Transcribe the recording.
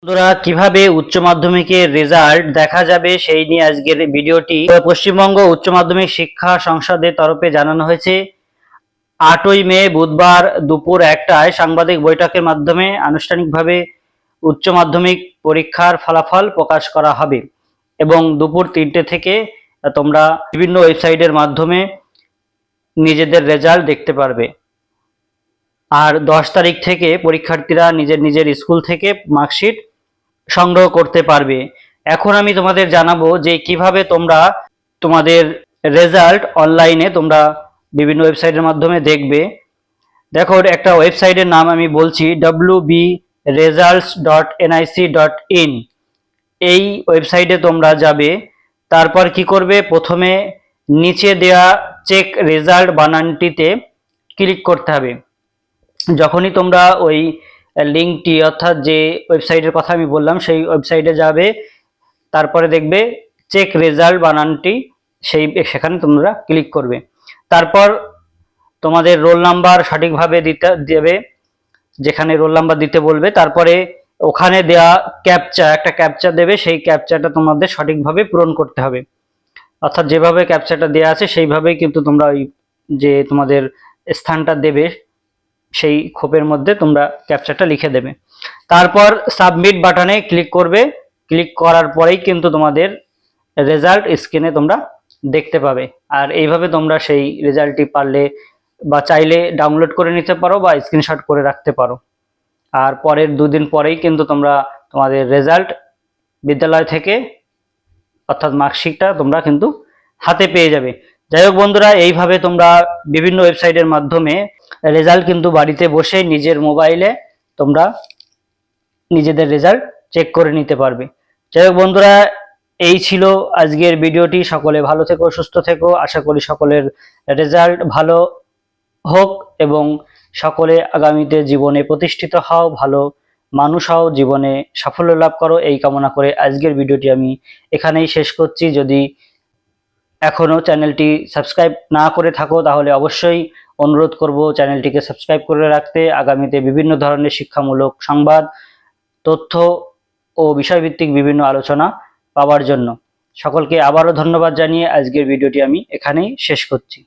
বন্ধুরা, কিভাবে উচ্চ মাধ্যমিকের রেজাল্ট দেখা যাবে সেই নিয়ে আজকের ভিডিওটি পশ্চিমবঙ্গ উচ্চ মাধ্যমিক শিক্ষা সংসদের তরফে জানানো হয়েছে। 8ই মে বুধবার দুপুর 1টায় সাংবাদিক বৈঠকের মাধ্যমে আনুষ্ঠানিকভাবে উচ্চ মাধ্যমিক পরীক্ষার ফলাফল প্রকাশ করা হবে এবং দুপুর 3টে থেকে তোমরা বিভিন্ন ওয়েবসাইটের মাধ্যমে নিজেদের রেজাল্ট দেখতে পারবে। আর 10 তারিখ থেকে পরীক্ষার্থীরা নিজের নিজের স্কুল থেকে মার্কশিট সংগ্রহ করতে পারবে। এখন আমি তোমাদের জানাবো যে কিভাবে তোমরা তোমাদের রেজাল্ট অনলাইনে তোমরা বিভিন্ন ওয়েবসাইটের মাধ্যমে দেখবে। দেখো, একটা ওয়েবসাইটের নাম আমি বলছি, wbresults.nic.in। এই ওয়েবসাইটে তোমরা যাবে। তারপর কি করবে, প্রথমে নিচে দেয়া চেক রেজাল্ট বানানটিতে ক্লিক করতে হবে। যখনই তোমরা ওই লিঙ্কটি অর্থাৎ যে ওয়েবসাইটের কথা আমি বললাম সেই ওয়েবসাইটে যাবে, তারপরে দেখবে চেক রেজাল্ট বানানটি, সেখানে তোমরা ক্লিক করবে। তারপর তোমাদের রোল নাম্বার সঠিকভাবে দিতে দেবে, যেখানে রোল নাম্বার দিতে বলবে। তারপরে ওখানে দেয়া একটা ক্যাপচা দেবে, সেই ক্যাপচাটা তোমাদের সঠিকভাবে পূরণ করতে হবে। অর্থাৎ যেভাবে ক্যাপচাটা দেওয়া আছে সেইভাবেই কিন্তু তোমরা ওই যে তোমাদের স্থানটা দেবে সেই খোপের মধ্যে তোমরা ক্যাপচাটা লিখে দেবে। তারপর সাবমিট বাটনে ক্লিক করবে। ক্লিক করার পরেই কিন্তু তোমাদের রেজাল্ট স্ক্রিনে তোমরা দেখতে পাবে। আর এইভাবে তোমরা সেই রেজাল্টটি পারলে বা চাইলে ডাউনলোড করে নিতে পারো বা স্ক্রিনশট করে রাখতে পারো। আর পরের 2 দিন পরেই কিন্তু তোমরা তোমাদের রেজাল্ট বিদ্যালয় থেকে অর্থাৎ মার্কশিটটা তোমরা কিন্তু হাতে পেয়ে যাবে। যাই হোক বন্ধুরা, এইভাবে তোমরা বিভিন্ন ওয়েবসাইটের মাধ্যমে রেজাল্ট কিন্তু বাড়িতে বসে নিজের মোবাইলে তোমরা নিজেদের রেজাল্ট চেক করে নিতে পারবে। যাই হোক বন্ধুরা, এই ছিল আজকের ভিডিওটি। সকলে ভালো থেকো, সুস্থ থেকো। আশা করি সকলের রেজাল্ট ভালো হোক এবং সকলে আগামীতে জীবনে প্রতিষ্ঠিত হও, ভালো মানুষ হও, জীবনে সাফল্য লাভ করো, এই কামনা করে আজকের ভিডিওটি আমি এখানেই শেষ করছি। যদি এখনো চ্যানেলটি সাবস্ক্রাইব না করে থাকো তাহলে অবশ্যই অনুরোধ করব চ্যানেলটিকে সাবস্ক্রাইব করে রাখতে, আগামীতে বিভিন্ন ধরনের শিক্ষামূলক সংবাদ, তথ্য ও বিষয়ভিত্তিক বিভিন্ন আলোচনা পাওয়ার জন্য। সকলকে আবারও ধন্যবাদ জানিয়ে আজকের ভিডিওটি আমি এখানেই শেষ করছি।